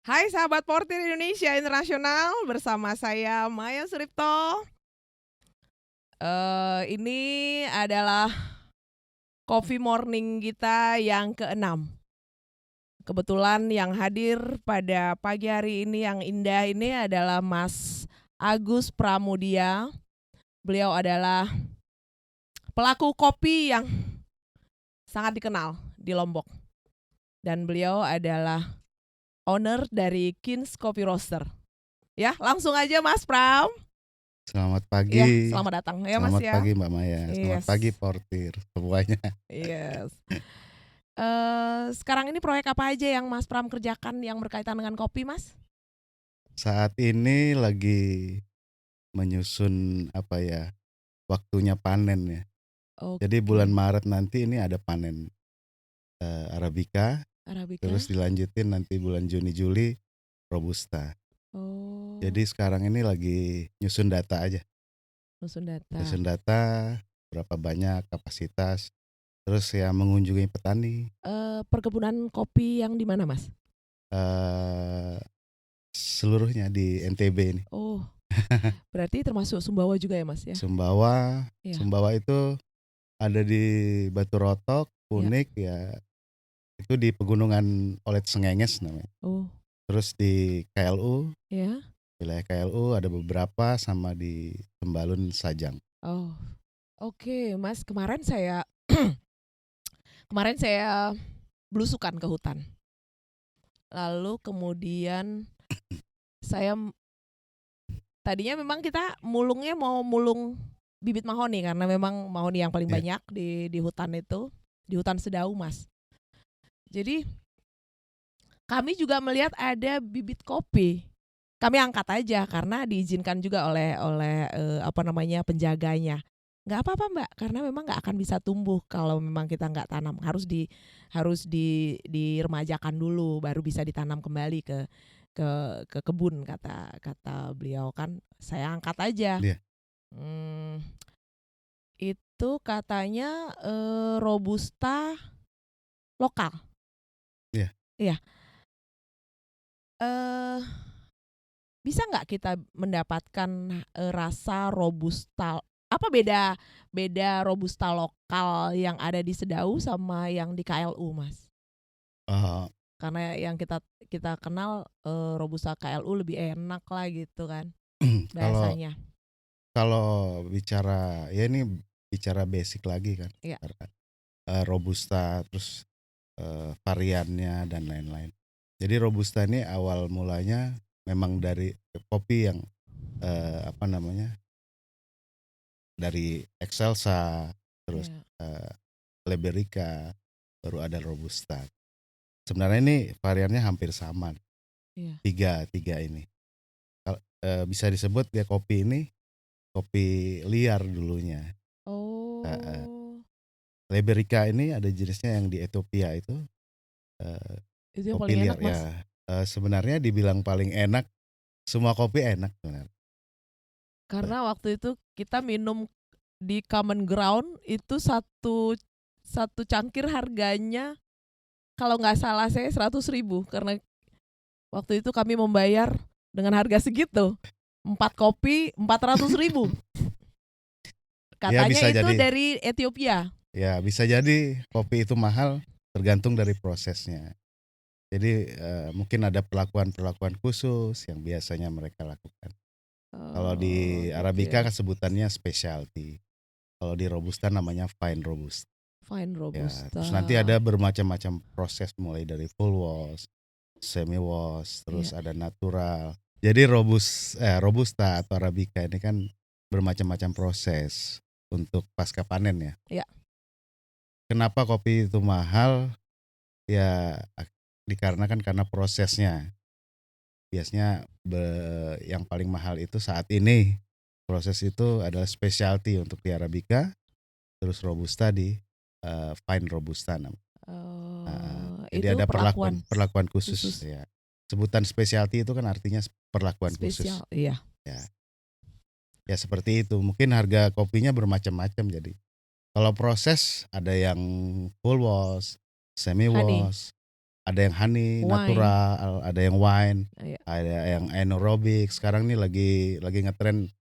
Hai sahabat Portir Indonesia Internasional, bersama saya Maya Suripto. Ini adalah coffee morning kita yang ke-6. Kebetulan yang hadir pada pagi hari ini yang indah ini adalah Mas Agus Pramudia. Beliau adalah pelaku kopi yang sangat dikenal di Lombok. Dan beliau adalah owner dari Kins Coffee Roaster. Ya, langsung aja Mas Pram. Selamat Iya, pagi. selamat datang ya Mas Selamat ya. pagi Mbak Maya. Selamat Yes. pagi Portir semuanya. Yes. Sekarang ini proyek apa aja yang Mas Pram kerjakan yang berkaitan dengan kopi, Mas? Saat ini lagi menyusun waktunya panen ya. Jadi bulan Oke. Maret nanti ini ada panen Arabica, Arabica. terus dilanjutin nanti bulan Juni Juli Robusta. Oh, Jadi sekarang ini lagi nyusun data aja. Nusun Data. Nyusun data berapa banyak kapasitas, terus ya mengunjungi petani. Perkebunan kopi yang di mana, Mas? eh Seluruhnya di NTB ini. Oh, berarti termasuk Sumbawa juga ya, Mas ya? Sumbawa, Iya. Sumbawa itu ada di Batu Rotok, Iya. Punik ya, itu di Pegunungan Olet Sengenges namanya. Oh, Terus di KLU, ya. wilayah KLU ada beberapa, sama di Tembalun Sajang. Oh, oke, Mas. Kemarin saya belusukan ke hutan. Lalu kemudian saya tadinya memang kita mulungnya mau mulung bibit mahoni karena memang mahoni yang paling Ya, banyak di hutan itu, di hutan Sedau, Mas. Jadi kami juga melihat ada bibit kopi. Kami angkat aja karena diizinkan juga oleh penjaganya. Nggak apa-apa Mbak, karena memang nggak akan bisa tumbuh kalau memang kita nggak tanam. Harus diremajakan dulu, baru bisa ditanam kembali ke kebun, kata kata beliau kan. Saya angkat aja. dia. Hmm, itu katanya robusta lokal. Ya. Iya. Eh Bisa nggak kita mendapatkan rasa robusta? Apa beda beda robusta lokal yang ada di Sedau sama yang di KLU, Mas? Eh, Karena yang kita kita kenal robusta KLU lebih enak lah gitu kan kalau bahasanya. kalau bicara ya ini bicara basic lagi kan, Iya. karena Robusta, terus variannya dan lain-lain. Jadi Robusta ini awal mulanya memang dari kopi yang apa namanya, dari Excelsa, terus Iya. Liberica, baru ada Robusta. Sebenarnya ini variannya hampir sama, Iya. tiga tiga ini. Bisa disebut ya kopi ini kopi liar dulunya. Eh, Oh, Liberica ini ada jenisnya yang di Ethiopia itu, eh, itu yang kopi paling liar enak, ya. Mas. Sebenarnya dibilang paling enak, semua kopi enak sebenarnya. Karena waktu itu kita minum di Common Ground itu satu satu cangkir harganya kalau nggak salah saya 100.000 karena waktu itu kami membayar dengan harga segitu. 4 kopi 400.000. Ya Katanya bisa itu jadi, dari Ethiopia. ya bisa jadi kopi itu mahal tergantung dari prosesnya. Jadi mungkin ada perlakuan-perlakuan khusus yang biasanya mereka lakukan. Kalau Oh, di gitu Arabica ya. kan sebutannya specialty. Kalau di Robusta namanya fine robusta. Fine Ya, terus nanti Robusta. ada bermacam-macam proses mulai dari full wash, semi wash, Iya. terus ada natural. Jadi Robusta atau Arabica ini kan bermacam-macam proses untuk pasca panen ya. Iya. Kenapa kopi itu mahal? Ya dikarenakan karena prosesnya. Biasanya yang paling mahal itu saat ini proses itu adalah specialty untuk di Arabica, terus Robusta di fine Robusta namanya. Jadi Itu ada perlakuan perlakuan perlakuan khusus khusus ya. Sebutan specialty itu kan artinya perlakuan khusus. spesial. Iya. Ya, ya seperti itu. Mungkin harga kopinya bermacam-macam jadi. Kalau proses ada yang full wash, semi Honey. wash. ada yang honey Wine. natural, ada yang wine, Iya. ada yang anaerobic. Sekarang nih lagi ngetren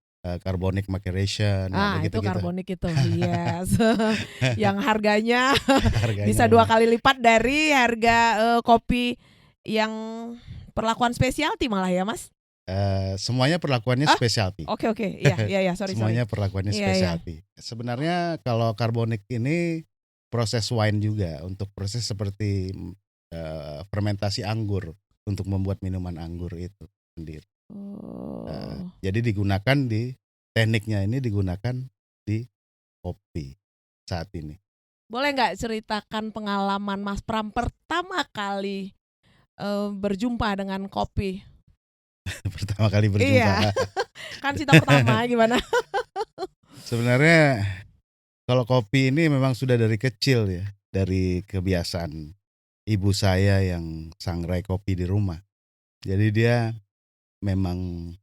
carbonic maceration, Ah, kayak itu gitu-gitu. karbonik itu. Yes. Yang harganya bisa Harganya 2 kali lipat dari harga kopi yang perlakuan specialty malah ya, Mas? semuanya perlakuannya Ah, specialty. oke. Iya, sorry. Semuanya perlakuannya Iya. specialty. Sebenarnya kalau carbonic ini proses wine juga untuk proses seperti fermentasi anggur untuk membuat minuman anggur itu sendiri. Oh. Jadi tekniknya ini digunakan di kopi saat ini. Boleh nggak ceritakan pengalaman Mas Pram pertama kali berjumpa dengan kopi? Pertama kali berjumpa. Iya. Kan cinta pertama gimana? Sebenarnya kalau kopi ini memang sudah dari kecil ya, dari kebiasaan ibu saya yang sangrai kopi di rumah. Jadi dia memang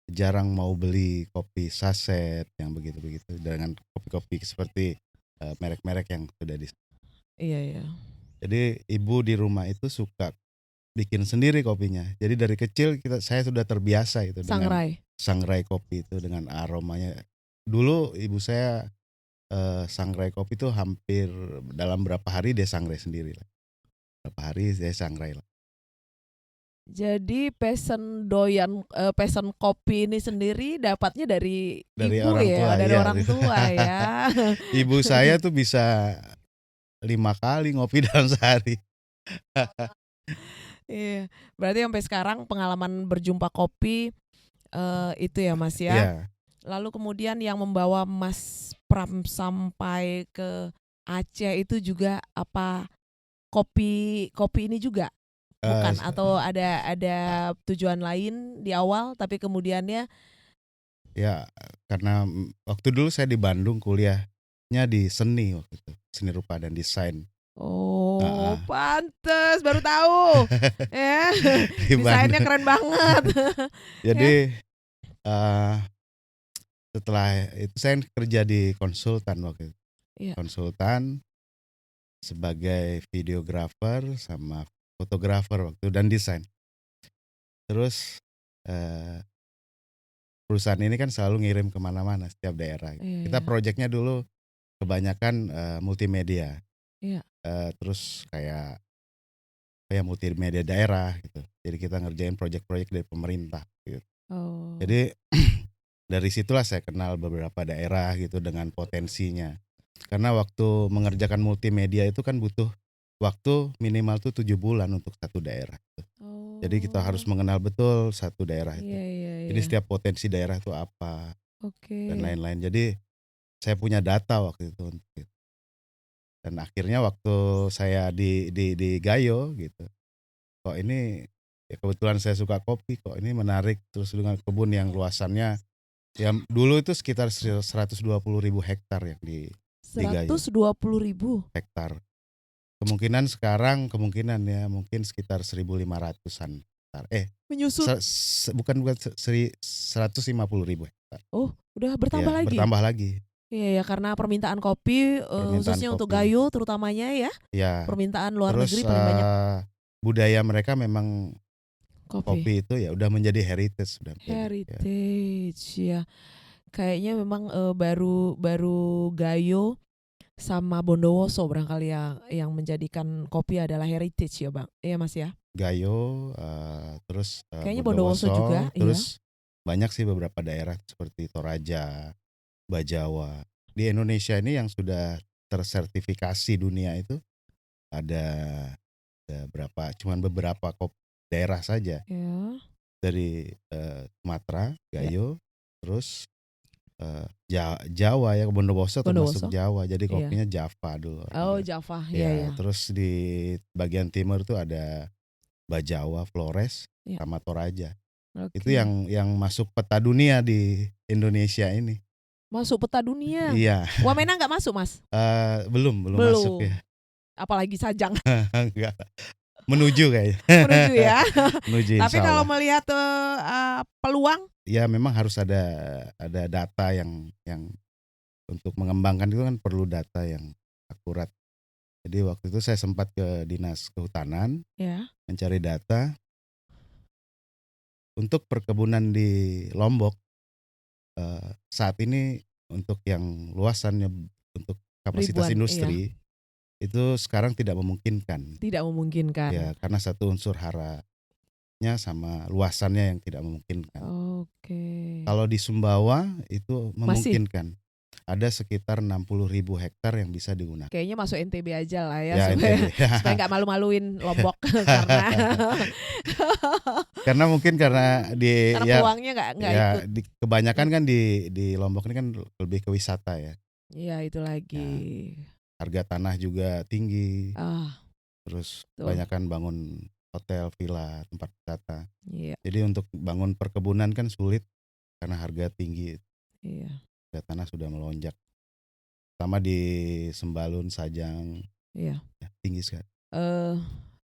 jarang mau beli kopi saset yang begitu-begitu dengan kopi-kopi seperti merek-merek yang sudah di. Iya. Jadi ibu di rumah itu suka bikin sendiri kopinya. Jadi dari kecil saya sudah terbiasa itu dengan sangrai kopi itu dengan aromanya. Dulu ibu saya sangrai kopi itu hampir dalam berapa hari dia sangrai sendiri lah. Berapa hari dia sangrai lah. Jadi passion kopi ini sendiri dapatnya dari ibu orang ya, tua, dari iya. orang tua ya. Ibu saya tuh bisa 5 kali ngopi dalam sehari. Iya, berarti sampai sekarang pengalaman berjumpa kopi itu ya Mas ya. Iya. Lalu kemudian yang membawa Mas Pram sampai ke Aceh itu juga apa kopi ini juga? Bukan, atau ada tujuan lain di awal tapi kemudiannya? Ya, karena waktu dulu saya di Bandung kuliahnya di seni waktu itu, seni rupa dan desain. Oh, pantes baru tahu. Ya, desainnya keren banget. Jadi setelah itu saya kerja di konsultan waktu itu. Iya. Konsultan sebagai videografer sama fotografer waktu dan desain. Terus perusahaan ini kan selalu ngirim kemana-mana setiap daerah. Kita proyeknya dulu kebanyakan multimedia. Iya. Terus kayak multimedia daerah gitu. Jadi kita ngerjain proyek-proyek dari pemerintah gitu. Oh. Jadi dari situlah saya kenal beberapa daerah gitu dengan potensinya. Karena waktu mengerjakan multimedia itu kan butuh waktu minimal tuh 7 bulan untuk satu daerah. Oh. Jadi kita harus mengenal betul satu daerah itu. Iya. Jadi setiap potensi daerah itu apa. Oke. Dan lain-lain. Jadi saya punya data waktu itu untuk itu. Dan akhirnya waktu saya di Gayo gitu, kok ini ya kebetulan saya suka kopi, kok ini menarik. Terus dengan kebun yang luasannya yang dulu itu sekitar 120.000 hektar yang di Gayo. 120.000 hektar. Kemungkinan sekarang mungkin sekitar 1.500-an hektar. Menyusut. Bukan 150.000 hektar. Oh, udah bertambah lagi. Bertambah lagi. Iya, karena permintaan kopi khususnya untuk Gayo terutamanya ya. Ya. Permintaan luar Terus, negeri paling banyak. Budaya mereka memang kopi itu ya udah menjadi heritage sudah. Heritage ya. Kayaknya memang baru Gayo sama Bondowoso barangkali yang menjadikan kopi adalah heritage ya Bang. Iya Mas ya. Gayo, terus kayaknya Bondowoso juga. Terus banyak sih beberapa daerah seperti Toraja, Bajawa. Di Indonesia ini yang sudah tersertifikasi dunia itu ada cuman beberapa daerah saja. Ya. Dari Sumatera, Gayo, terus Jawa ya, Bondowoso termasuk Jawa. Jadi kopinya Java dulu. Oh, Java. Ya. Terus di bagian timur tuh ada Bajawa, Flores, sama Toraja. Itu yang masuk peta dunia di Indonesia ini. Masuk peta dunia. Iya. Wamena nggak masuk Mas? Belum masuk ya. Apalagi Sajang. Enggak. Menuju kayaknya. Menuju ya. Menuju. Tapi kalau melihat peluang? Ya memang harus ada data yang untuk mengembangkan itu kan perlu data yang akurat. Jadi waktu itu saya sempat ke Dinas Kehutanan Ya. mencari data untuk perkebunan di Lombok. Saat ini untuk yang luasannya untuk kapasitas Ribuan, iya. industri itu sekarang tidak memungkinkan. Tidak memungkinkan. Ya, karena satu unsur haranya sama luasannya yang tidak memungkinkan. Oke. Kalau di Sumbawa itu Masih? memungkinkan. Ada sekitar 60.000 hektar yang bisa digunakan. Kayaknya masuk NTB aja lah ya, Ya, supaya NTB. supaya nggak malu-maluin Lombok karena Karena mungkin karena di karena ya peluangnya nggak ikut. kebanyakan kan di Lombok ini kan lebih ke wisata ya. Iya itu lagi. Ya, harga tanah juga tinggi. Ah, Terus tuh. kebanyakan bangun hotel, villa, tempat wisata. Iya, Jadi untuk bangun perkebunan kan sulit karena harga tinggi. iya, Harga tanah sudah melonjak. Sama di Sembalun, Sajang, iya. ya, tinggi sekali.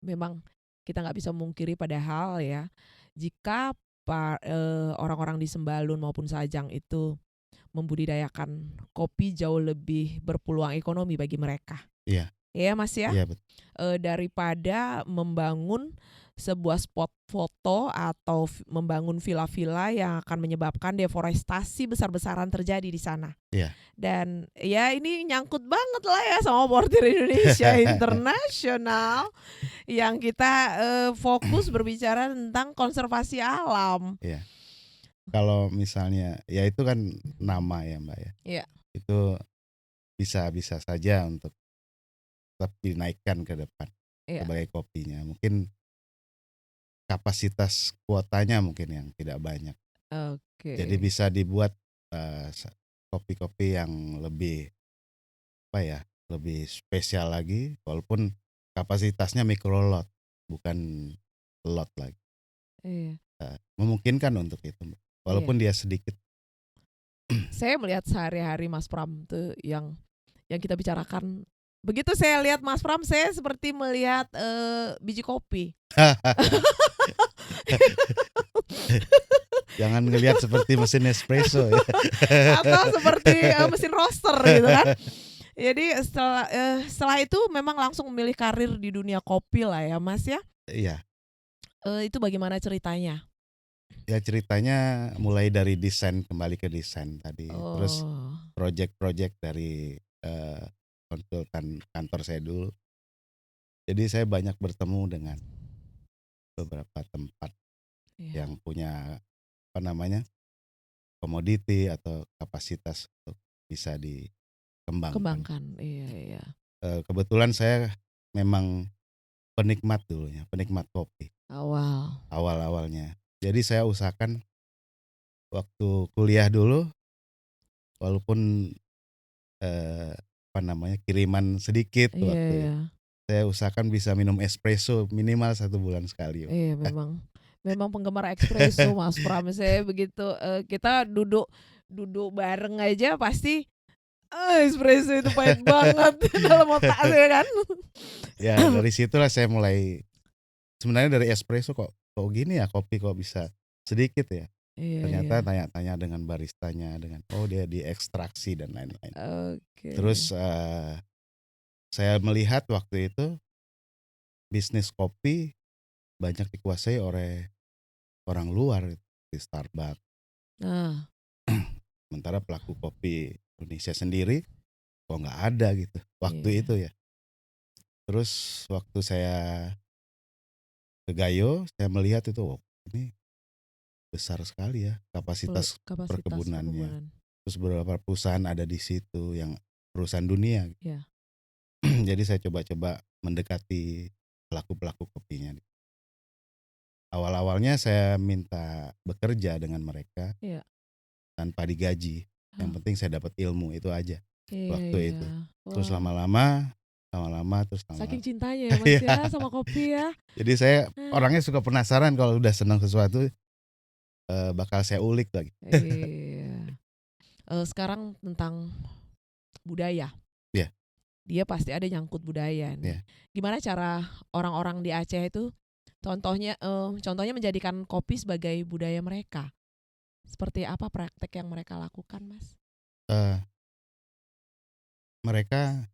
Memang kita nggak bisa memungkiri padahal ya, jika orang-orang di Sembalun maupun Sajang itu membudidayakan kopi jauh lebih berpeluang ekonomi bagi mereka. Iya, Ya Mas ya, iya betul. daripada membangun sebuah spot foto atau membangun villa-villa yang akan menyebabkan deforestasi besar-besaran terjadi di sana. Iya. Dan ya ini nyangkut banget lah ya sama Portir Indonesia Internasional yang kita fokus berbicara tentang konservasi alam. Iya. Kalau misalnya ya itu kan nama ya Mbak ya. Iya. Itu bisa saja untuk tetap dinaikkan ke depan Iya. sebagai kopinya. Mungkin kapasitas kuotanya mungkin yang tidak banyak. Oke. Jadi bisa dibuat kopi-kopi yang lebih lebih spesial lagi, walaupun kapasitasnya micro lot, bukan lot lagi. Iya. Memungkinkan untuk itu, walaupun dia sedikit. Saya melihat sehari-hari Mas Pram tuh yang kita bicarakan. Begitu saya lihat Mas Pram, saya seperti melihat biji kopi. Jangan ngelihat seperti mesin espresso ya. Atau seperti mesin roaster gitu kan. Jadi setelah itu memang langsung memilih karir di dunia kopi lah ya Mas ya. Iya. Itu bagaimana ceritanya? Ya ceritanya mulai dari desain, kembali ke desain tadi. Terus Oh. project-project dari konsultan kantor saya dulu. Jadi saya banyak bertemu dengan beberapa tempat Iya. yang punya komoditi atau kapasitas untuk bisa dikembangkan. Kembangkan. Iya. Kebetulan saya memang penikmat dulunya, penikmat kopi awal-awalnya. Jadi saya usahakan waktu kuliah dulu, walaupun kiriman sedikit waktu itu, Iya. saya usahakan bisa minum espresso minimal 1 bulan sekali. Iya memang penggemar espresso Mas Pram. Saya begitu kita duduk bareng aja pasti espresso itu pahit banget dalam otak saya kan. Ya dari situlah saya mulai, sebenarnya dari espresso kok gini ya, kopi kok bisa sedikit ya. Ternyata Iya. tanya-tanya dengan baristanya, dengan dia diekstraksi dan lain-lain. Oke. Terus saya melihat waktu itu bisnis kopi banyak dikuasai oleh orang luar di Starbucks. Nah, Sementara pelaku kopi Indonesia sendiri kok nggak ada gitu waktu iya. itu ya. Terus waktu saya ke Gayo, saya melihat itu, ini besar sekali ya kapasitas perkebunannya. perkebunan. Terus beberapa perusahaan ada di situ yang perusahaan dunia. Iya. Jadi saya coba-coba mendekati pelaku-pelaku kopinya. Awal-awalnya saya minta bekerja dengan mereka. Iya. Tanpa digaji. Yang penting saya dapat ilmu itu aja waktu itu. Iya. Terus lama-lama terus Saking cintanya ya Mas ya sama kopi ya. Jadi saya orangnya suka penasaran, kalau udah senang sesuatu bakal saya ulik lagi. Iya. Sekarang tentang budaya. Iya. Dia pasti ada nyangkut budaya nih. Iya. Gimana cara orang-orang di Aceh itu contohnya menjadikan kopi sebagai budaya mereka? Seperti apa praktek yang mereka lakukan, Mas? Mereka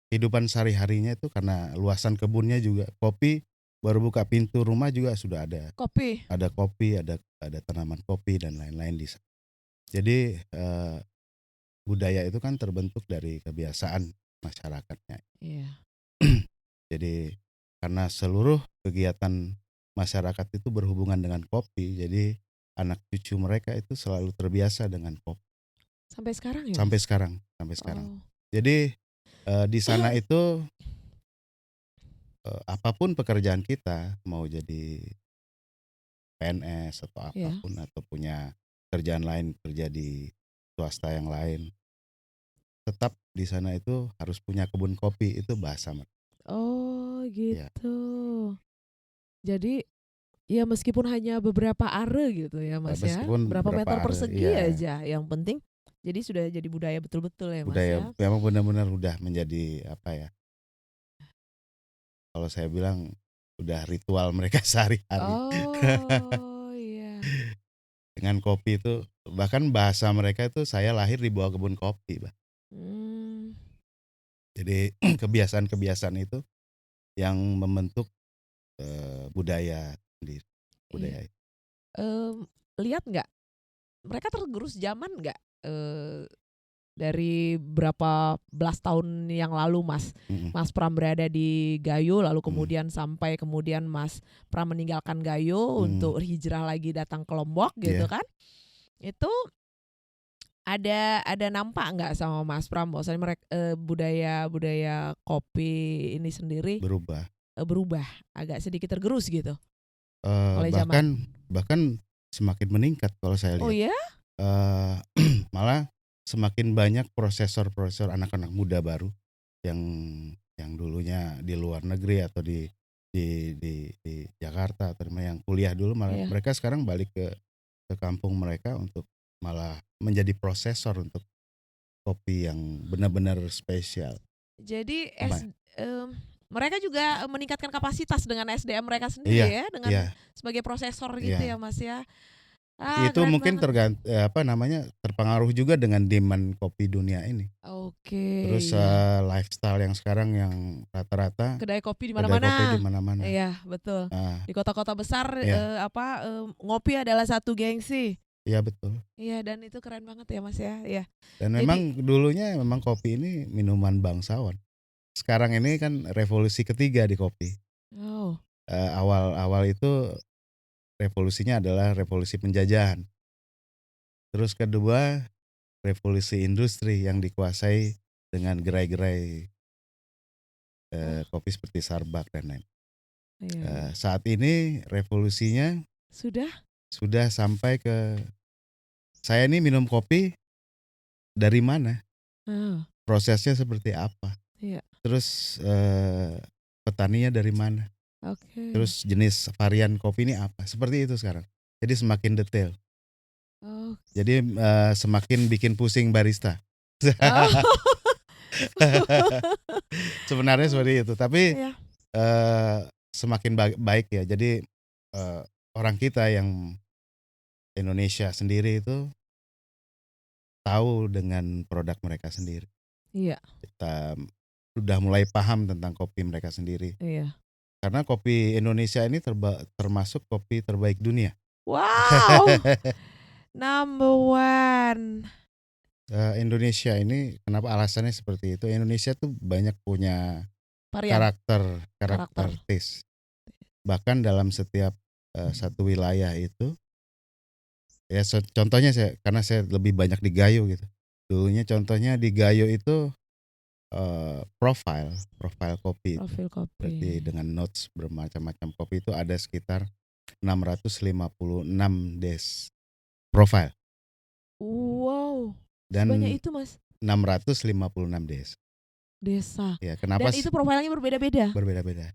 kehidupan sehari-harinya itu karena luasan kebunnya juga. Kopi baru buka pintu rumah juga sudah Kopi. ada kopi, ada tanaman kopi dan lain-lain di sana. Jadi budaya itu kan terbentuk dari kebiasaan masyarakatnya. Iya. Jadi karena seluruh kegiatan masyarakat itu berhubungan dengan kopi, jadi anak cucu mereka itu selalu terbiasa dengan kopi Sampai sekarang ya, sampai Mas? sekarang, sampai sekarang. Oh. Jadi di sana itu apapun pekerjaan kita, mau jadi PNS atau Iya. apapun atau punya kerjaan lain, kerja di swasta yang lain, tetap di sana itu harus punya kebun kopi, itu bahasa mereka. Oh, Ya, gitu. Jadi ya meskipun hanya beberapa are gitu ya, Mas, ya. meskipun Berapa berapa meter are, persegi ya aja, yang penting jadi sudah jadi budaya betul-betul ya, Mas, budaya ya. memang benar-benar udah menjadi apa ya? Kalau saya bilang udah ritual mereka sehari-hari. Oh, iya. Dengan kopi itu bahkan bahasa mereka itu saya lahir di bawah kebun kopi, Bah. Mmm, Jadi kebiasaan-kebiasaan itu yang membentuk budaya sendiri, iya. budaya itu. Lihat nggak, mereka tergerus zaman nggak, dari berapa belas tahun yang lalu, Mas, Mhm, Mas Pram berada di Gayo, lalu mhm, kemudian sampai kemudian Mas Pram meninggalkan Gayo mhm, untuk hijrah lagi datang ke Lombok gitu iya. kan. Itu ada nampak nggak sama Mas Pram bahwasanya budaya kopi ini sendiri, Berubah, berubah, agak sedikit tergerus gitu oleh zaman? bahkan bahkan semakin meningkat kalau saya Oh lihat, ya? eee, malah semakin banyak prosesor-prosesor anak-anak muda baru yang dulunya di luar negeri atau di Jakarta atau di mana yang kuliah dulu, malah Iya. mereka sekarang balik ke kampung mereka untuk malah menjadi prosesor untuk kopi yang benar-benar spesial. Jadi Apa mereka juga meningkatkan kapasitas dengan SDM mereka sendiri iya, ya, dengan iya, sebagai prosesor gitu ya, iya. Mas, ya. Ah, Itu keren mungkin banget. apa namanya, terpengaruh juga dengan demand kopi dunia ini. Oke, Terus, iya. lifestyle yang sekarang yang rata-rata Kedai kopi di kedai kopi di mana-mana. mana-mana. Iya, betul. Nah, Di kota-kota besar, iya, ngopi adalah satu gengsi. iya betul. Iya, dan itu keren banget ya, Mas, ya. Iya. Dan Jadi memang dulunya memang kopi ini minuman bangsawan. Sekarang ini kan revolusi ketiga di kopi. oh, Awal-awal itu revolusinya adalah revolusi penjajahan. Terus kedua, revolusi industri yang dikuasai dengan gerai-gerai oh, kopi seperti Starbucks dan lain. iya, iya. Saat ini revolusinya Sudah? sudah sampai ke saya ini minum kopi dari mana, Oh, prosesnya seperti apa, iya. terus petaninya dari mana, Oke. terus jenis varian kopi ini apa, seperti itu sekarang. Jadi semakin detail. Oh. Jadi semakin bikin pusing barista. Oh. Sebenarnya seperti itu, tapi Iya. semakin baik ya. Jadi orang kita yang Indonesia sendiri itu tahu dengan produk mereka sendiri. Iya, Kita sudah mulai paham tentang kopi mereka sendiri. iya. Karena kopi Indonesia ini termasuk kopi terbaik dunia. Wow, number one. Indonesia ini kenapa alasannya seperti itu? Indonesia tuh banyak punya Varian, karakter karakter. karakter taste. Bahkan dalam setiap satu wilayah itu, ya contohnya karena saya lebih banyak di Gayo gitu. Dulunya contohnya di Gayo itu profile profile kopi itu. Profil kopi. Berarti dengan notes bermacam-macam kopi itu ada sekitar 656 profile Wow, sebanyak dan itu, Mas, 656 desa. ya. Kenapa Dan itu profilnya berbeda-beda? berbeda-beda?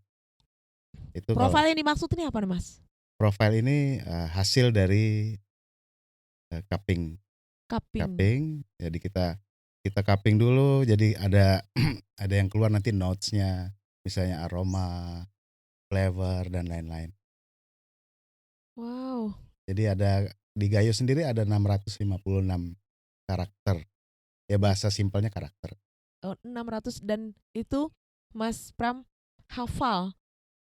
Itu kalau Profil yang dimaksud ini apa nih, Mas? profile ini hasil dari cupping. Cupping. Cupping, jadi kita kita cupping dulu, jadi ada ada yang keluar nanti notes-nya, misalnya aroma, flavor dan lain-lain. Wow, Jadi ada di Gayo sendiri ada 656 karakter, ya bahasa simpelnya karakter. 600 dan itu Mas Pram hafal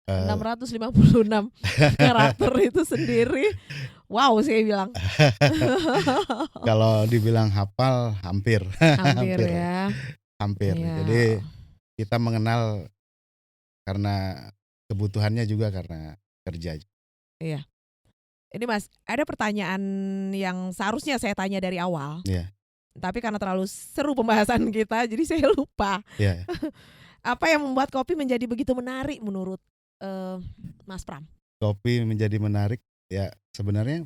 Eh, 656 karakter itu sendiri. Wow, saya bilang. Kalau dibilang hafal hampir, Hampir hampir, ya. hampir. Iya. Jadi kita mengenal karena kebutuhannya juga karena kerja. Iya. Ini Mas, ada pertanyaan yang seharusnya saya tanya dari awal, Iya, tapi karena terlalu seru pembahasan kita, jadi saya lupa. iya. Apa yang membuat kopi menjadi begitu menarik menurut Mas Pram? Kopi menjadi menarik ya sebenarnya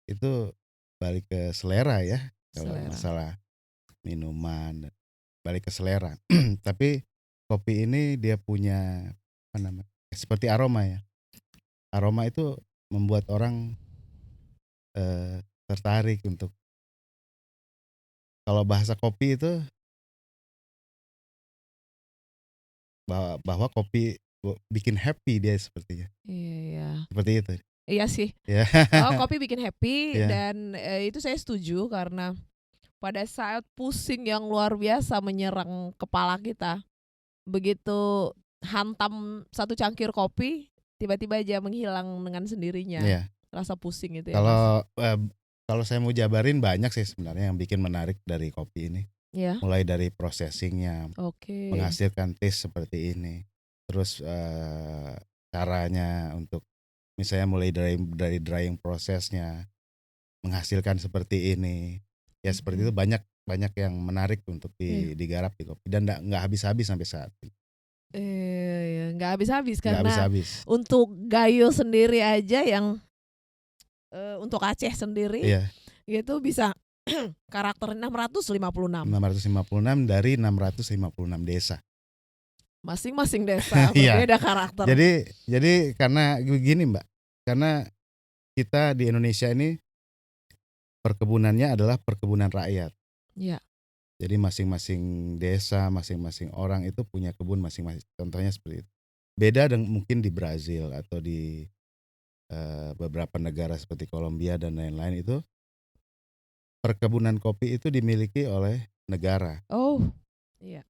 itu balik ke selera ya. Kalau Selera. masalah minuman balik ke selera. Tapi kopi ini dia punya apa namanya? Seperti aroma ya. Aroma itu membuat orang tertarik untuk kalau bahasa kopi itu bahwa kopi bikin happy dia sepertinya. Iya. Seperti itu. Iya sih. Ya. Oh, kopi bikin happy Ya. dan itu saya setuju karena pada saat pusing yang luar biasa menyerang kepala kita, begitu hantam satu cangkir kopi, tiba-tiba aja menghilang dengan sendirinya Iya. rasa pusing itu ya Mas. Kalau saya mau jabarin banyak sih sebenarnya yang bikin menarik dari kopi ini. Ya, Mulai dari processingnya, oke. menghasilkan taste seperti ini. Terus caranya untuk misalnya mulai dari drying prosesnya, menghasilkan seperti ini. Ya seperti itu banyak yang menarik untuk Iya. digarap di kopi dan nggak habis-habis sampai saat ini. Ya, nggak habis-habis Nggak karena habis-habis. untuk Gayo sendiri aja yang untuk Aceh sendiri Iya, itu bisa karakter 656. 656 dari 656 desa. Masing-masing desa Iya. berbeda karakter. Jadi karena begini Mbak, karena kita di Indonesia ini perkebunannya adalah perkebunan rakyat. Iya. Jadi masing-masing desa, masing-masing orang itu punya kebun masing-masing. Contohnya seperti itu. Beda dengan mungkin di Brazil atau di beberapa negara seperti Kolombia dan lain-lain itu perkebunan kopi itu dimiliki oleh negara. Oh, iya.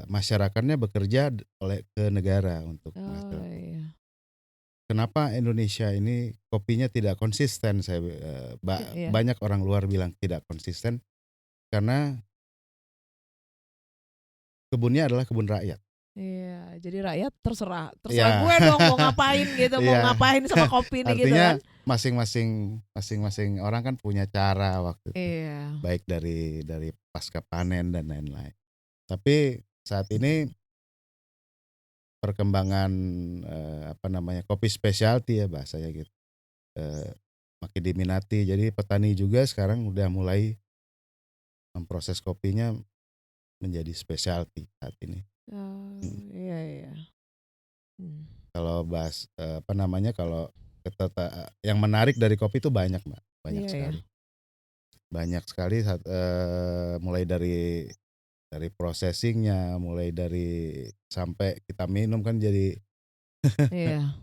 Masyarakatnya bekerja ke negara untuk Oh, menghasilkan. iya. Kenapa Indonesia ini kopinya tidak konsisten? Iya. Banyak orang luar bilang tidak konsisten karena kebunnya adalah kebun rakyat. Iya, jadi rakyat terserah Iya. gue dong mau ngapain gitu, mau Iya. ngapain sama kopi ini gitu Artinya kan. masing-masing orang kan punya cara waktu itu. Iya. Baik dari pasca panen dan lain-lain. Tapi saat ini perkembangan kopi specialty ya bahasanya gitu. Makin diminati. Jadi petani juga sekarang udah mulai memproses kopinya menjadi specialty saat ini. Oh, iya iya. Kalau kalau yang menarik dari kopi itu banyak Mbak, banyak Iya, sekali. Banyak sekali mulai dari processingnya, mulai dari sampai kita minum kan jadi Iya.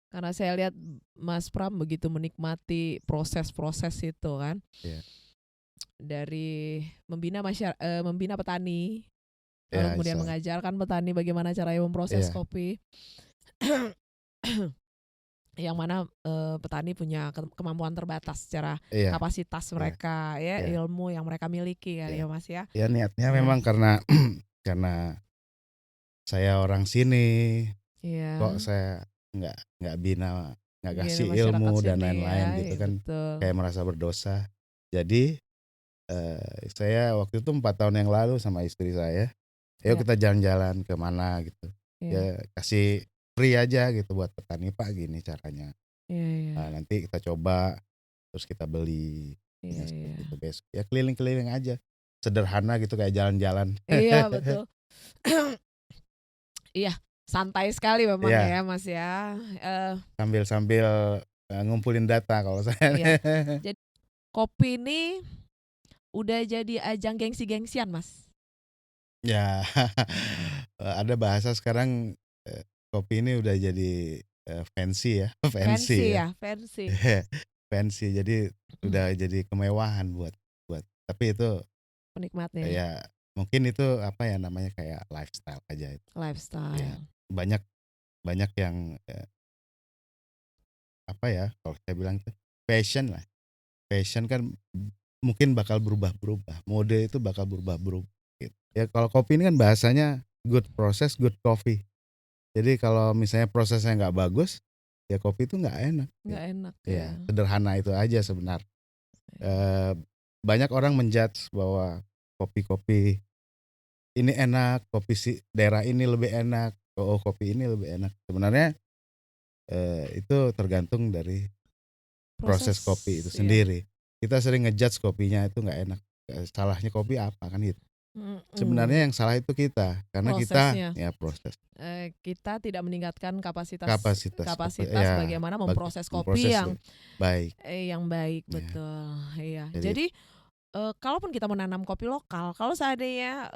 Karena saya lihat Mas Pram begitu menikmati proses-proses itu kan. Iya. Dari membina petani, lalu ya, kemudian mengajarkan petani bagaimana caranya memproses Iya. kopi. Yang mana petani punya kemampuan terbatas secara Iya. kapasitas mereka ya, Iya. ilmu yang mereka miliki kan Iya. ya Mas ya. Ya niatnya Iya. memang karena saya orang sini, Iya. kok saya nggak bina, nggak Gitu, kasih masyarakat ilmu dan sini lain-lain ya, gitu iya, kan, betul. kayak merasa berdosa. Jadi saya waktu itu 4 tahun yang lalu sama istri saya, ayo Iya. kita jalan-jalan ke mana gitu. Iya. Ya kasih free aja gitu buat petani, Pak gini caranya. Iya, iya. Nah, nanti kita coba terus kita beli. Iya, Ya, iya. seperti itu besok. Ya keliling-keliling aja. Sederhana gitu kayak jalan-jalan. Iya, betul. Iya, santai sekali memang Iya. ya Mas ya. Sambil ngumpulin data kalau saya. Iya. Jadi kopi ini udah jadi ajang gengsi-gengsian Mas. Ya, ada bahasa sekarang kopi ini udah jadi fancy ya, Fancy ya. ya, fancy. Fancy, jadi udah jadi kemewahan buat. Tapi itu penikmatnya. Ya mungkin itu apa ya namanya kayak lifestyle aja itu. Ya Lifestyle. banyak banyak yang apa ya kalau saya bilang itu passion lah. Passion kan mungkin bakal berubah-berubah. Mode itu bakal berubah-berubah gitu. Ya kalau kopi ini kan bahasanya good process, good coffee. Jadi kalau misalnya prosesnya nggak bagus, ya kopi itu nggak enak. Nggak Gitu. enak ya. Ya sederhana itu aja sebenarnya. Banyak orang menjudge bahwa kopi-kopi ini enak, kopi si daerah ini lebih enak, oh kopi ini lebih enak. Sebenarnya itu tergantung dari proses kopi itu ya. sendiri. Kita sering ngejudge kopinya itu nggak enak. Salahnya kopi apa kan gitu. Sebenarnya yang salah itu kita, karena Prosesnya. kita ya proses. Kita tidak meningkatkan kapasitas Ya, bagaimana memproses kopi memproses yang baik. yang baik, Ya. betul. Iya. Jadi Jadi kalaupun kita menanam kopi lokal, kalau seandainya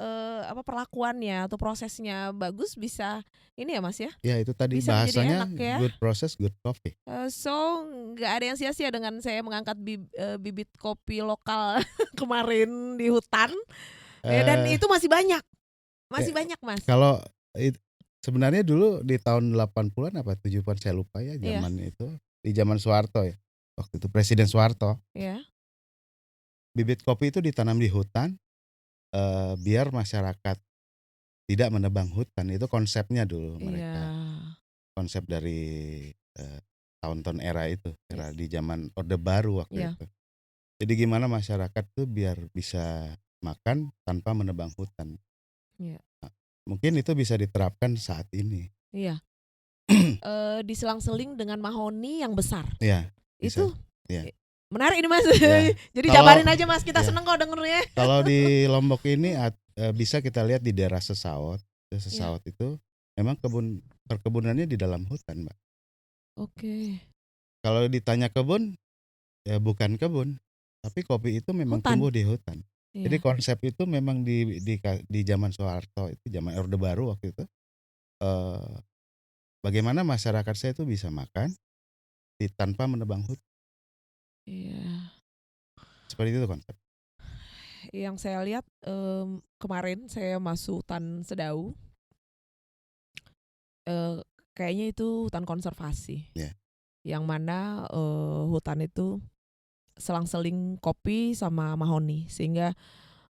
perlakuannya atau prosesnya bagus, bisa ini ya Mas ya, ya itu tadi bisa menjadi bahasanya enak ya. good process, good coffee. So nggak ada yang sia-sia dengan saya mengangkat bibit kopi lokal kemarin di hutan. Dan itu masih banyak Mas. Kalau sebenarnya dulu di tahun 80-an apa 70-an saya lupa ya Iya. zaman itu, di zaman Soeharto ya. Waktu itu Presiden Soeharto. Iya. Bibit kopi itu ditanam di hutan biar masyarakat tidak menebang hutan. Itu konsepnya dulu mereka. Iya. Konsep dari tahun-tahun era itu, era di zaman Orde Baru waktu Iya. itu. Jadi gimana masyarakat tuh biar bisa makan tanpa menebang hutan. Iya. Nah, mungkin itu bisa diterapkan saat ini. Iya. Diselang-seling dengan mahoni yang besar. Iya. Bisa. Itu Iya. menarik ini Mas. Ya. Jadi Kalau- jabarin aja Mas, kita ya. seneng kok dengernya. Kalau di Lombok ini bisa kita lihat di daerah Sesawot. Sesawot itu memang perkebunannya di dalam hutan, Mbak. Oke. Kalau ditanya kebun, ya bukan kebun, tapi kopi itu memang Hutan. tumbuh di hutan. Iya. Jadi konsep itu memang di zaman Soeharto itu, zaman Orde Baru waktu itu, bagaimana masyarakat saya itu bisa makan tanpa menebang hutan. Iya. Seperti itu konsep. Yang saya lihat kemarin saya masuk hutan Sedau, kayaknya itu hutan konservasi. Yeah. Yang mana hutan itu selang-seling kopi sama mahoni, sehingga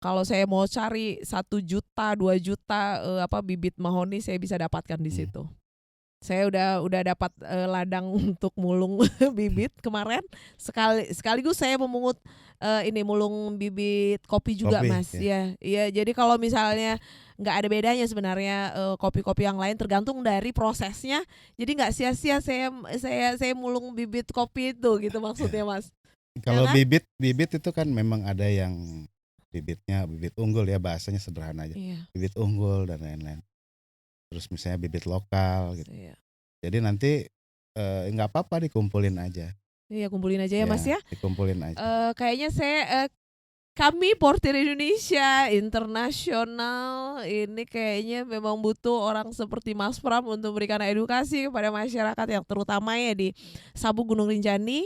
kalau saya mau cari 1 juta 2 juta bibit mahoni, saya bisa dapatkan di situ. Saya udah dapat ladang untuk mulung bibit kemarin, sekaligus saya memungut mulung bibit kopi juga Mas. Ya. Iya, jadi kalau misalnya nggak ada bedanya sebenarnya kopi-kopi yang lain, tergantung dari prosesnya. Jadi nggak sia-sia saya mulung bibit kopi itu gitu maksudnya Mas. Kalau Ya kan? bibit itu kan memang ada yang bibitnya bibit unggul ya, bahasanya sederhana aja. Iya. Bibit unggul dan lain-lain. Terus misalnya bibit lokal gitu. Iya. Jadi nanti nggak apa-apa dikumpulin aja. Iya, kumpulin aja ya Mas ya. Dikumpulin aja. Kayaknya kami Portir Indonesia Internasional ini kayaknya memang butuh orang seperti Mas Pram untuk memberikan edukasi kepada masyarakat yang terutama ya di Sabu Gunung Rinjani,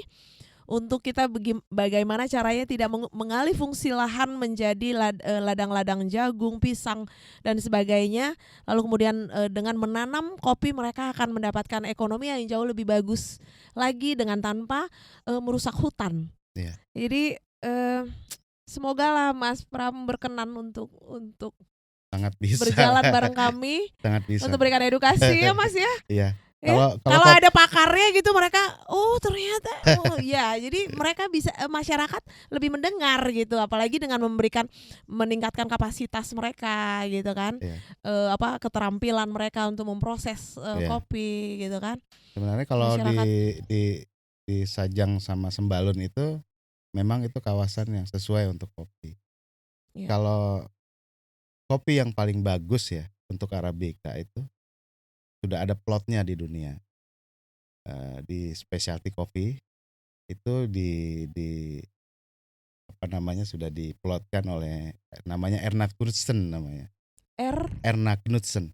untuk kita bagaimana caranya tidak mengalih fungsi lahan menjadi ladang-ladang jagung, pisang dan sebagainya. Lalu kemudian dengan menanam kopi mereka akan mendapatkan ekonomi yang jauh lebih bagus lagi dengan tanpa merusak hutan. Yeah. Jadi semoga lah Mas Pram berkenan untuk sangat bisa berjalan bareng kami sangat bisa untuk berikan edukasi ya Mas ya. Iya. Kalau ada pakarnya gitu, mereka ternyata ya, jadi mereka bisa masyarakat lebih mendengar gitu, apalagi dengan meningkatkan kapasitas mereka gitu kan. Yeah. Keterampilan mereka untuk memproses kopi gitu kan. Sebenarnya kalau di Sajang sama Sembalun itu memang itu kawasan yang sesuai untuk kopi. Yeah. Kalau kopi yang paling bagus ya untuk Arabica itu sudah ada plotnya di dunia. Di specialty coffee itu sudah diplotkan oleh namanya Erna Knudsen namanya. Erna Knudsen.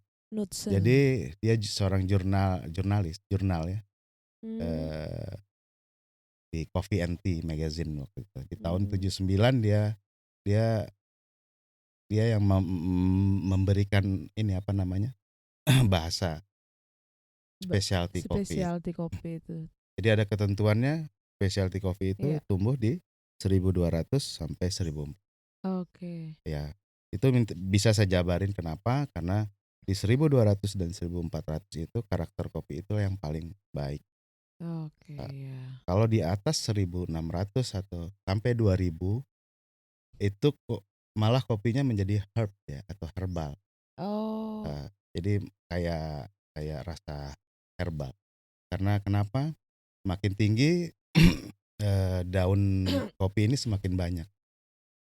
Jadi dia seorang jurnal ya. Di Coffee and Tea magazine waktu itu. Di tahun 79 dia dia yang memberikan ini apa namanya bahasa specialty coffee. Specialty kopi itu. Jadi ada ketentuannya specialty coffee itu Iya. tumbuh di 1200 sampai 1000. Oke. Ya, itu bisa saya jabarin kenapa, karena di 1200 dan 1400 itu karakter kopi itu yang paling baik. Oke, Nah, ya. kalau di atas 1600 atau sampai 2000 itu kok malah kopinya menjadi herb ya atau herbal. Oh, Jadi kayak kayak rasa herbal. Karena kenapa? Makin tinggi daun kopi ini semakin banyak,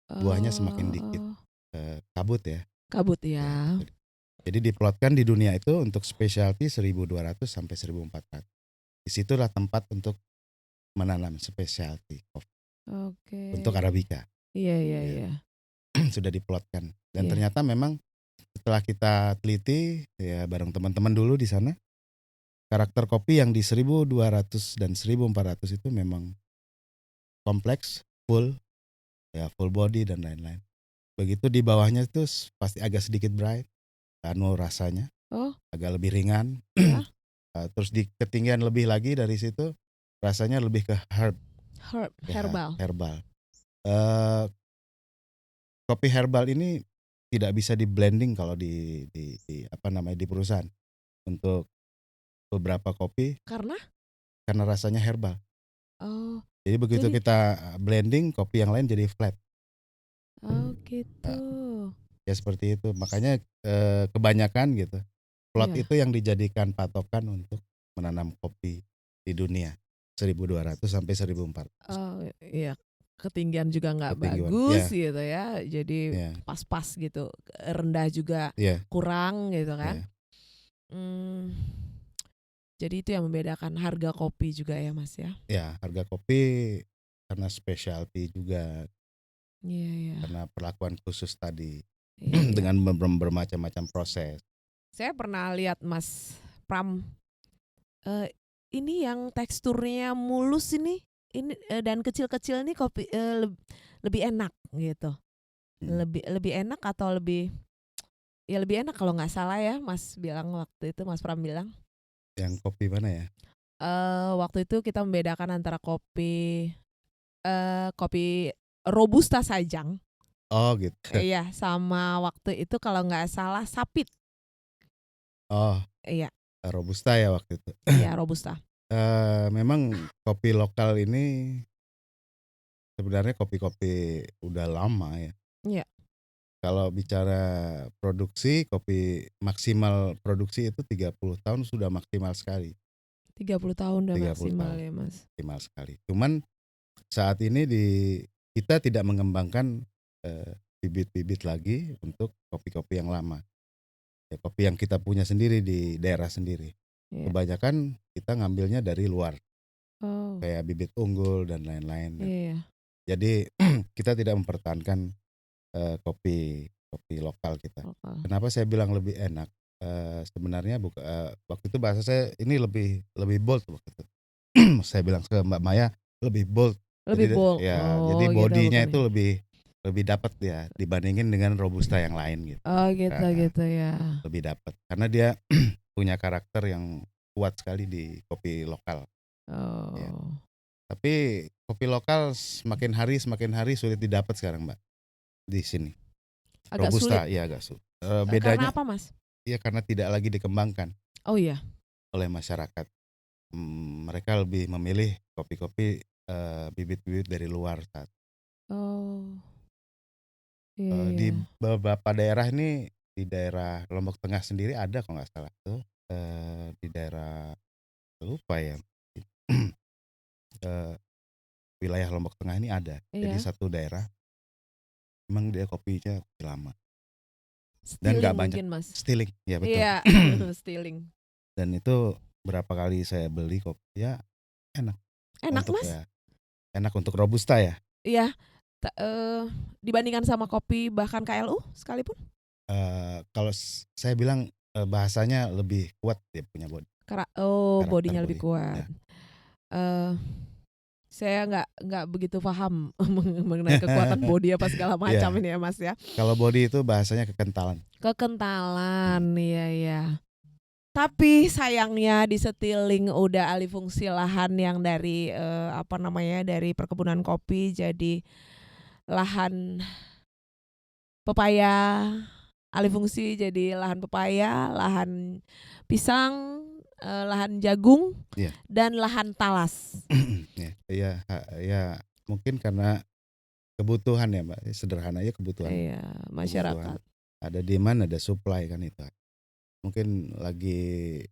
buahnya semakin dikit, oh, kabut ya. kabut Ya, ya. jadi diplotkan di dunia itu untuk specialty 1200 sampai 1400. Disitulah tempat untuk menanam specialty coffee Oke. untuk Arabica. Iya, iya, Ya, iya. sudah diplotkan. Dan Iya. ternyata memang setelah kita teliti ya bareng teman-teman dulu di sana, karakter kopi yang di 1200 dan 1400 itu memang kompleks, full, ya full body dan lain-lain. Begitu di bawahnya itu pasti agak sedikit bright, rasanya Oh, agak lebih ringan. ya. Terus di ketinggian lebih lagi dari situ rasanya lebih ke herb, ya, Herbal. herbal. Eh, Kopi herbal ini tidak bisa di blending kalau di apa namanya di perusahaan untuk beberapa kopi Karena? karena rasanya herbal. Oh, Jadi begitu jadi kita blending kopi yang lain jadi flat. gitu. Nah, ya seperti itu. Makanya kebanyakan gitu. Plot Iya. itu yang dijadikan patokan untuk menanam kopi di dunia 1200 sampai 1400 Oh, iya. Ketinggian juga nggak ketinggian. bagus Ya, gitu ya. Jadi ya, pas-pas gitu. Rendah juga ya, kurang gitu kan. ya, Hmm, jadi itu yang membedakan harga kopi juga ya Mas ya. ya. Harga kopi karena specialty juga, Iya, iya. karena perlakuan khusus tadi Iya, iya. dengan bermacam-macam proses. Saya pernah lihat Mas Pram, ini yang teksturnya mulus ini dan kecil-kecil ini kopi lebih enak gitu. Hmm. Lebih enak atau lebih ya lebih enak kalau nggak salah ya Mas bilang waktu itu Mas Pram bilang. Yang kopi mana ya? Waktu itu kita membedakan antara kopi robusta Sajang, Oh gitu. iya, sama waktu itu kalau nggak salah Sapit, Oh, iya, robusta ya waktu itu. iya robusta. Memang kopi lokal ini sebenarnya kopi-kopi udah lama ya. Iya, Kalau bicara produksi, kopi maksimal produksi itu 30 tahun sudah maksimal sekali. 30 tahun udah 30 maksimal tahun ya Mas. maksimal sekali. Cuman saat ini kita tidak mengembangkan bibit-bibit lagi untuk kopi-kopi yang lama. Ya, kopi yang kita punya sendiri di daerah sendiri. Iya. Kebanyakan kita ngambilnya dari luar, Oh, kayak bibit unggul dan lain-lain. iya. Jadi kita tidak mempertahankan kopi lokal kita. Lokal. Kenapa saya bilang lebih enak? Sebenarnya waktu itu bahasa saya ini lebih bold waktu itu. Saya bilang ke Mbak Maya lebih bold. Lebih bold. Jadi Oh, gitu bodinya bukan itu ya. lebih dapat ya dibandingin dengan robusta yang lain gitu. Oh, gitu Nah, gitu ya. lebih dapat karena dia punya karakter yang kuat sekali di kopi lokal. Ya. Oh. Tapi kopi lokal semakin hari sulit didapat sekarang Mbak di sini. Agak sulit. Robusta, iya agak sulit. Karena Bedanya, apa Mas? ya karena tidak lagi dikembangkan Oh iya. oleh masyarakat. Mereka lebih memilih kopi-kopi bibit-bibit dari luar saat. Oh. Iya, Di iya. beberapa daerah ini, di daerah Lombok Tengah sendiri ada kalau nggak salah tuh, di daerah lupa ya, eee, wilayah Lombok Tengah ini ada. Jadi Iya. satu daerah memang dia kopinya kopi lama dan nggak Stealing banyak. mungkin Mas. Stiling, ya betul. Iya, stealing. Dan itu berapa kali saya beli kopi, ya enak Enak untuk Mas? ya enak untuk robusta ya. Iya. Dibandingkan sama kopi bahkan KLU sekalipun? Kalau saya bilang, bahasanya lebih kuat dia punya Oh, karakter bodinya lebih body, kuat. ya. Eh Saya nggak begitu paham mengenai kekuatan body apa segala macam Iya. ini ya Mas ya. Kalau body itu bahasanya kekentalan. Kekentalan, iya ya. Tapi sayangnya di Setiling udah alih fungsi lahan yang dari dari perkebunan kopi jadi lahan pepaya, alih fungsi jadi lahan pepaya, lahan pisang, lahan jagung, Iya. dan lahan talas. Ya, mungkin karena kebutuhan ya Mbak, sederhana aja kebutuhan. Iya, masyarakat. Ada demand, ada supply kan itu. Mungkin lagi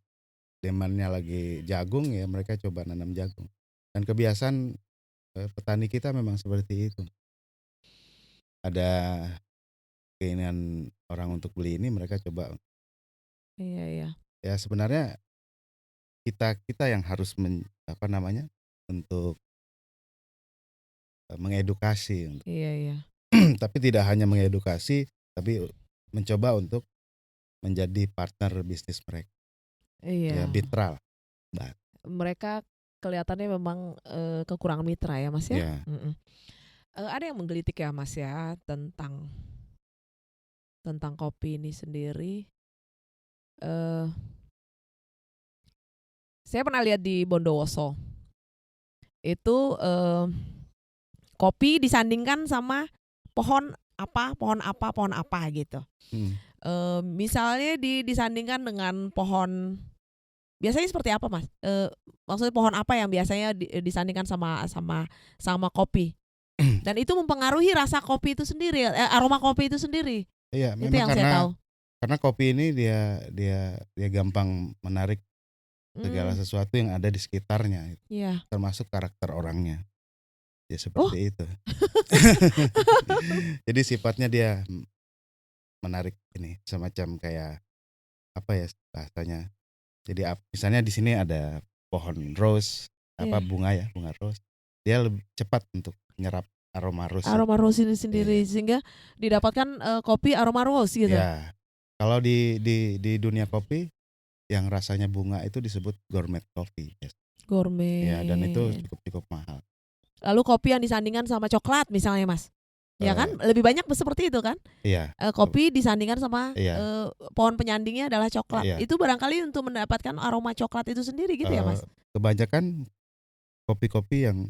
demandnya lagi jagung ya mereka coba nanam jagung. Dan kebiasaan petani kita memang seperti itu. Ada keinginan orang untuk beli ini mereka coba. Iya ya. Ya sebenarnya kita yang harus untuk mengedukasi. Iya ya. Tapi tidak hanya mengedukasi, tapi mencoba untuk menjadi partner bisnis mereka. Ya Iya. mitra. Mereka kelihatannya memang kekurangan mitra ya Mas ya. Ya. Ada yang menggelitik ya Mas ya tentang kopi ini sendiri. Saya pernah lihat di Bondowoso. Itu kopi disandingkan sama pohon apa gitu. Misalnya disandingkan dengan pohon, biasanya seperti apa Mas? Maksudnya pohon apa yang biasanya disandingkan sama kopi? Dan itu mempengaruhi rasa kopi itu sendiri, aroma kopi itu sendiri. Iya, Itu yang memang saya tahu. karena kopi ini dia gampang menarik segala sesuatu yang ada di sekitarnya, Iya. termasuk karakter orangnya. Ya seperti itu. Jadi sifatnya dia menarik ini, semacam kayak apa ya bahasanya. Jadi misalnya di sini ada pohon rose, bunga rose. Dia lebih cepat untuk menyerap aroma rose. Aroma rose ini sendiri sehingga didapatkan kopi aroma rose gitu. Ya. Kalau di dunia kopi yang rasanya bunga itu disebut gourmet coffee. Gourmet. Ya, dan itu cukup mahal. Lalu kopi yang disandingkan sama coklat misalnya Mas. Ya kan? Lebih banyak seperti itu kan? Iya. Kopi disandingkan sama pohon penyandingnya adalah coklat. Iya. Itu barangkali untuk mendapatkan aroma coklat itu sendiri gitu ya Mas? Kebanyakan kopi-kopi yang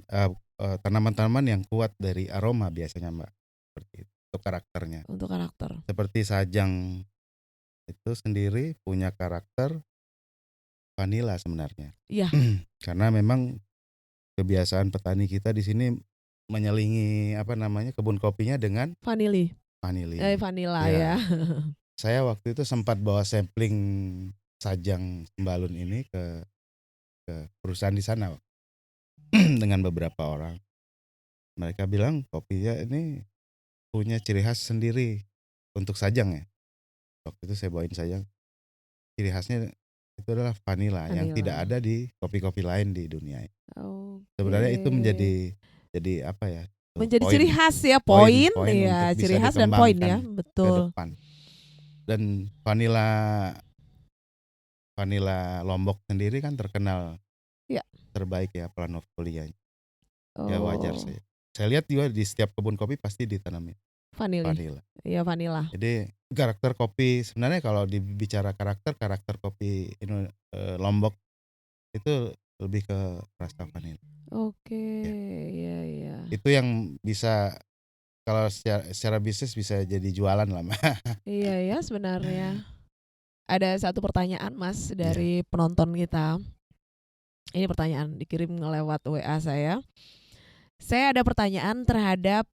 tanaman-tanaman yang kuat dari aroma biasanya Mbak. Seperti itu, untuk karakternya. Untuk karakter. Seperti sajang itu sendiri punya karakter vanila sebenarnya. Iya. Karena memang kebiasaan petani kita di sini menyelingi kebun kopinya dengan vanili. Vanila ya. Saya waktu itu sempat bawa sampling sajang sembalun ini ke perusahaan di sana dengan beberapa orang. Mereka bilang kopinya ini punya ciri khas sendiri untuk sajang ya. Waktu itu saya bawain sajang. Ciri khasnya itu adalah vanila yang tidak ada di kopi-kopi lain di dunia. Sebenarnya itu menjadi apa ya? Menjadi ciri khas ya, poin ya, ciri khas dan poin ya, betul. Ke depan. Dan vanila Lombok sendiri kan terkenal terbaik ya planofolia. Ya wajar sih. Saya lihat juga di setiap kebun kopi pasti ditanamin vanila. Iya, vanila. Jadi karakter kopi sebenarnya kalau dibicara karakter kopi Lombok itu lebih ke rasa vanila. Oke, iya. Itu yang bisa kalau secara bisnis bisa jadi jualan lah. Iya ya sebenarnya. Ada satu pertanyaan Mas dari penonton kita. Ini pertanyaan dikirim lewat WA saya. Saya ada pertanyaan terhadap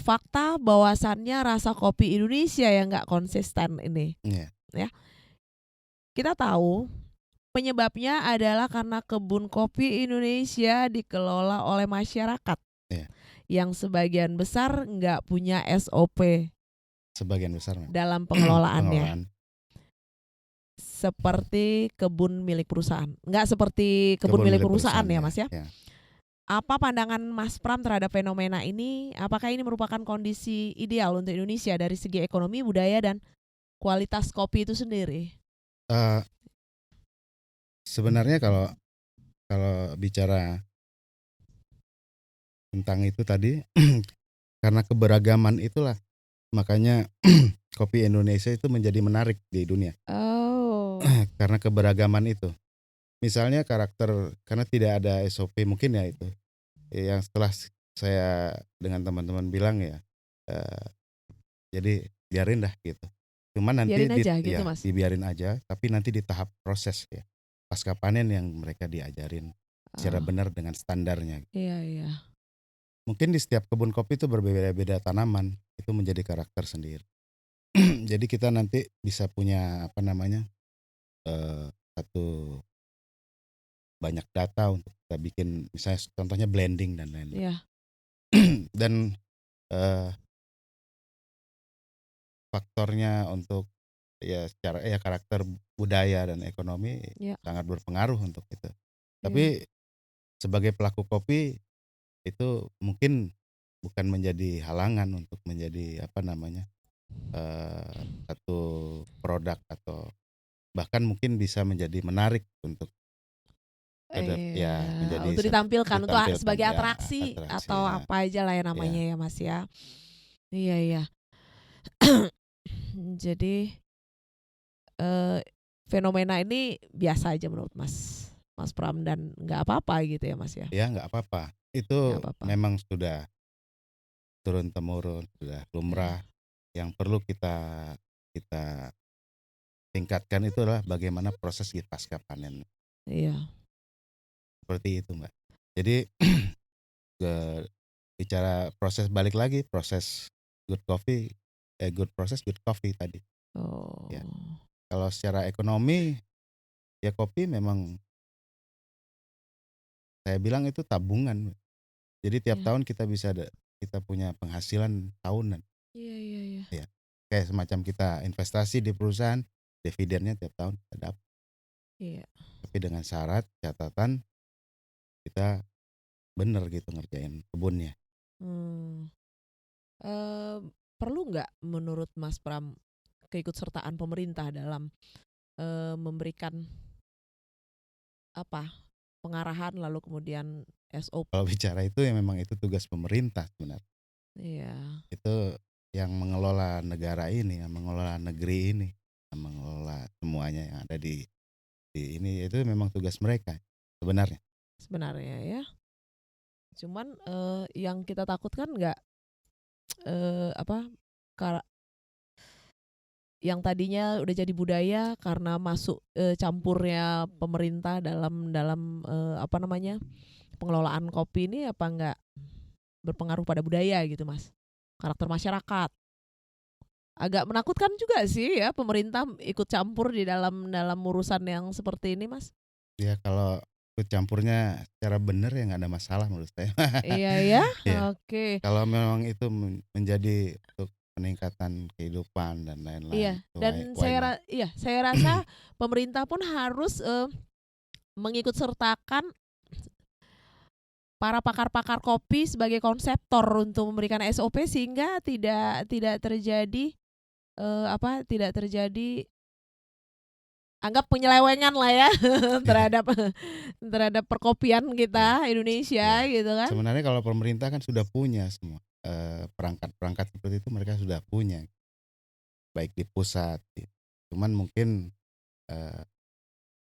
fakta bahwasannya rasa kopi Indonesia yang nggak konsisten ini. Ya. Kita tahu penyebabnya adalah karena kebun kopi Indonesia dikelola oleh masyarakat yang sebagian besar nggak punya SOP. Sebagian besar dalam pengelolaannya. Seperti kebun milik perusahaan. Nggak seperti kebun milik perusahaan ya Mas ya. Apa pandangan Mas Pram terhadap fenomena ini? Apakah ini merupakan kondisi ideal untuk Indonesia dari segi ekonomi, budaya, dan kualitas kopi itu sendiri? Sebenarnya kalau bicara tentang itu tadi karena keberagaman itulah makanya kopi Indonesia itu menjadi menarik di dunia. Oh. Karena keberagaman itu. Misalnya karakter karena tidak ada SOP mungkin ya itu. Yang setelah saya dengan teman-teman bilang ya, eee, jadi biarin dah gitu. Cuman nanti Biarin aja gitu, ya Mas? dibiarin aja, tapi nanti di tahap proses ya. Pasca panen yang mereka diajarin secara Oh, benar dengan standarnya. iya iya. Mungkin di setiap kebun kopi itu berbeda-beda tanaman, itu menjadi karakter sendiri. Jadi kita nanti bisa punya apa namanya, satu banyak data untuk kita bikin misalnya contohnya blending dan lain-lain. Iya Dan, eee, faktornya untuk ya secara ya karakter budaya dan ekonomi iya sangat berpengaruh untuk itu. iya. Tapi sebagai pelaku kopi itu mungkin bukan menjadi halangan untuk menjadi apa namanya, satu produk atau bahkan mungkin bisa menjadi menarik untuk ya Iya, menjadi untuk satu ditampilkan, untuk ditampilkan sebagai ya atraksi atraksi atau ya, apa aja lah ya ya. namanya ya, Mas, ya. Iya iya. Jadi, eee, fenomena ini biasa aja menurut Mas Pram dan nggak apa-apa gitu ya, Mas, ya? Ya nggak apa-apa, Nggak itu apa-apa. memang sudah turun temurun, sudah lumrah. Iya Yang perlu kita kita tingkatkan itu adalah bagaimana proses di pasca panen, iya seperti itu, Mbak. Jadi ke bicara proses balik lagi proses good coffee, good process good coffee tadi, ya. oh, Kalau secara ekonomi, ya kopi memang saya bilang itu tabungan. Jadi tiap iya. tahun kita punya penghasilan tahunan, Iya iya iya. ya. Kayak semacam kita investasi di perusahaan, dividennya tiap tahun kita dapat. Iya. Tapi dengan syarat, catatan kita bener gitu ngerjain kebunnya. Mmm, eee, perlu nggak menurut Mas Pram keikutsertaan pemerintah dalam, memberikan apa, pengarahan lalu kemudian SOP? Kalau bicara itu ya memang itu tugas pemerintah sebenarnya. Iya Itu yang mengelola negara ini, yang mengelola negeri ini, yang mengelola semuanya yang ada di ini, itu memang tugas mereka sebenarnya. sebenarnya ya. Cuman, yang kita takutkan nggak, apa, kara yang tadinya udah jadi budaya karena masuk, campurnya pemerintah dalam dalam, apa namanya, pengelolaan kopi ini apa nggak berpengaruh pada budaya gitu, Mas? Karakter masyarakat. Agak menakutkan juga sih ya pemerintah ikut campur di dalam dalam urusan yang seperti ini, Mas. Ya kalau ikut campurnya secara benar ya nggak ada masalah menurut saya. Iya ya? Iya, Oke. kalau memang itu menjadi untuk peningkatan kehidupan dan lain-lain, Iya, dan why not? saya rasa pemerintah pun harus, mengikut sertakan para pakar-pakar kopi sebagai konseptor untuk memberikan SOP sehingga tidak terjadi, apa, tidak terjadi anggap penyelewengan lah ya terhadap terhadap perkopian Ya, kita ya. Indonesia gitu kan. Sebenarnya kalau pemerintah kan sudah punya semua, perangkat-perangkat seperti itu mereka sudah punya, baik di pusat gitu. Cuman mungkin, eee,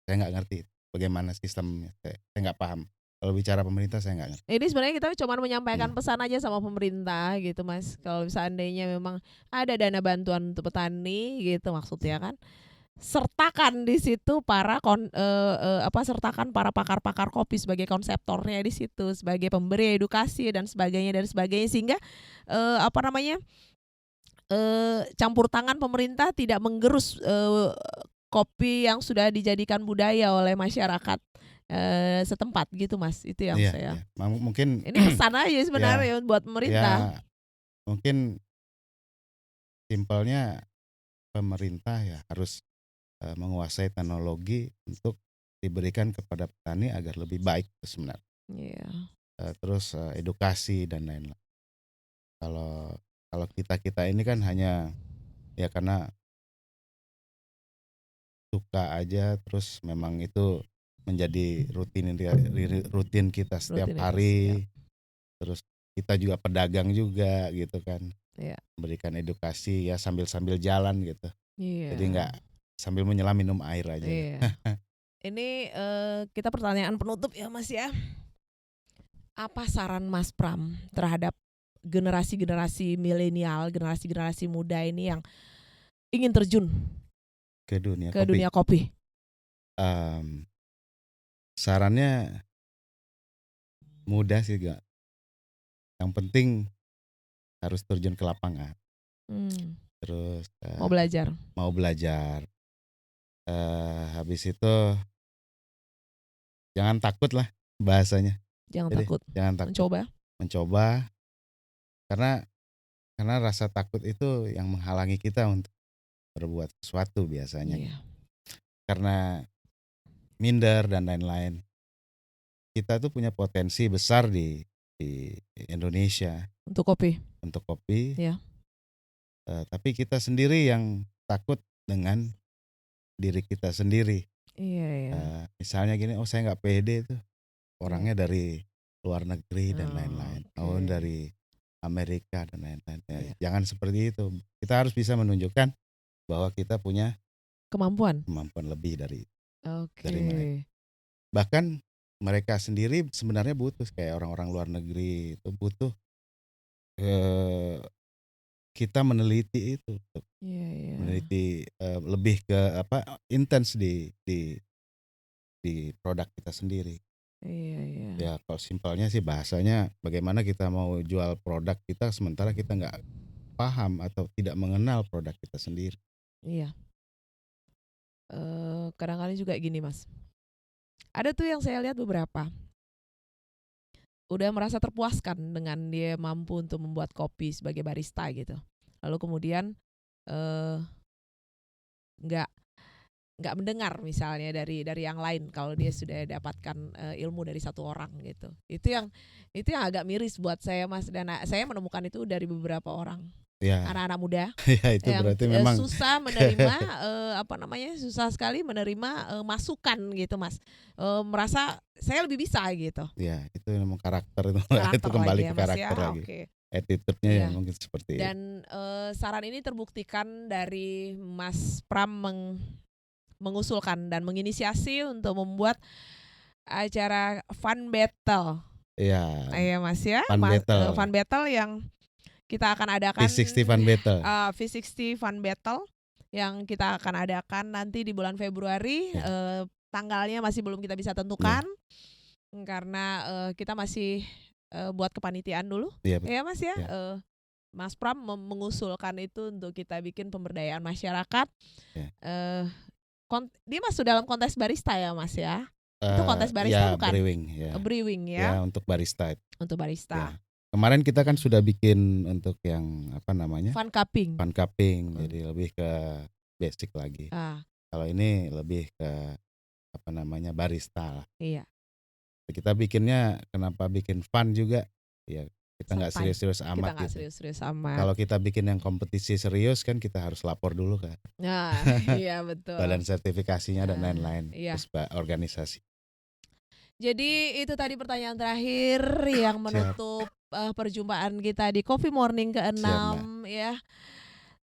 saya nggak ngerti bagaimana sistemnya, saya nggak paham. Kalau bicara pemerintah saya nggak ngerti. Ini sebenarnya kita cuma menyampaikan Mmm, pesan aja sama pemerintah gitu, Mas. Kalau seandainya memang ada dana bantuan untuk petani gitu maksudnya kan, sertakan di situ sertakan para pakar-pakar kopi sebagai konseptornya di situ, sebagai pemberi edukasi dan sebagainya sehingga, apa namanya, campur tangan pemerintah tidak menggerus, kopi yang sudah dijadikan budaya oleh masyarakat, setempat gitu, Mas. Itu yang iya saya iya, mungkin ini pesan aja ya sebenarnya buat pemerintah. ya mungkin simpelnya pemerintah ya harus, menguasai teknologi untuk diberikan kepada petani agar lebih baik itu sebenarnya, Iya. terus, edukasi dan lain-lain. Kalau kalau kita-kita ini kan hanya ya karena suka aja terus memang itu menjadi rutin kita setiap Rutinitas, ya. hari, terus kita juga pedagang juga gitu kan. Iya. Memberikan edukasi ya sambil-sambil jalan gitu. Iya. Jadi nggak sambil menyelam minum air aja. Iya. Ini kita pertanyaan penutup ya Mas ya. Apa saran Mas Pram terhadap generasi-generasi milenial, generasi-generasi muda ini yang ingin terjun Ke dunia ke kopi. dunia kopi? Sarannya mudah sih gak. Yang penting harus terjun ke lapangan. Terus Mau belajar. Habis itu jangan takut lah bahasanya. Jangan Jadi, takut. Jangan takut. Mencoba. Karena rasa takut itu yang menghalangi kita untuk berbuat sesuatu biasanya. Iya. Karena minder dan lain-lain. Kita tuh punya potensi besar di Indonesia Untuk kopi. Iya. Tapi kita sendiri yang takut dengan diri kita sendiri. Iya. Misalnya gini, saya nggak pede tuh orangnya dari luar negeri dan lain-lain, dari Amerika dan lain-lain. Jangan seperti itu. Kita harus bisa menunjukkan bahwa kita punya kemampuan lebih dari mereka. Bahkan mereka sendiri sebenarnya butuh, kayak orang-orang luar negeri itu butuh kita meneliti itu, meneliti lebih ke intens di produk kita sendiri. Iya. Ya kalau simpelnya sih bahasanya, bagaimana kita mau jual produk kita sementara kita nggak paham atau tidak mengenal produk kita sendiri. Iya. Kadang-kadang juga gini Mas. Ada tuh yang saya lihat beberapa udah merasa terpuaskan dengan dia mampu untuk membuat kopi sebagai barista gitu. Lalu kemudian nggak mendengar misalnya dari yang lain kalau dia sudah dapatkan ilmu dari satu orang gitu. Itu yang agak miris buat saya Mas, dan saya menemukan itu dari beberapa orang. Ya. Anak-anak muda ya, itu yang berarti memang susah menerima susah sekali menerima masukan gitu Mas. Merasa saya lebih bisa gitu. Ya, itu memang karakter itu lagi kembali ya, ke Mas, karakter ya? lagi. Okay. Attitude-nya Iya. yang mungkin seperti itu. Dan saran ini terbuktikan dari Mas Pram mengusulkan dan menginisiasi untuk membuat acara Fun Battle. Iya. Iya Mas ya. Fun Battle yang kita akan adakan V60 Fun Battle. V60 Fun Battle yang kita akan adakan nanti di bulan Februari. Tanggalnya masih belum kita bisa tentukan karena kita masih buat kepanitiaan dulu. Iya Mas ya. Mas Pram mengusulkan itu untuk kita bikin pemberdayaan masyarakat. Dia masuk dalam kontes barista ya Mas ya. Itu kontes barista bukan? Brewing ya. Untuk barista. Ya. Kemarin kita kan sudah bikin untuk yang Fun cupping. Jadi lebih ke basic lagi. Kalau ini lebih ke barista lah. Iya. Kita bikinnya kenapa bikin fun juga? Ya kita nggak serius-serius amat. Kalau kita bikin yang kompetisi serius kan kita harus lapor dulu kan. Nah, iya betul. Badan sertifikasinya dan lain-lain. Terus organisasi. Jadi itu tadi pertanyaan terakhir yang menutup perjumpaan kita di Coffee Morning ke-6 ya.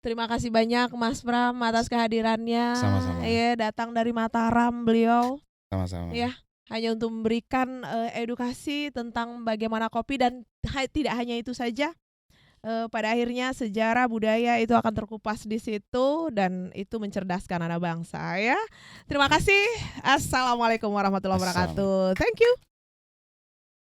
Terima kasih banyak Mas Pram atas kehadirannya. Sama-sama. Ya, datang dari Mataram beliau. Sama-sama. Ya, hanya untuk memberikan edukasi tentang bagaimana kopi, dan tidak hanya itu saja. Pada akhirnya sejarah budaya itu akan terkupas di situ, dan itu mencerdaskan anak bangsa ya. Terima kasih. Assalamualaikum warahmatullahi wabarakatuh. Thank you.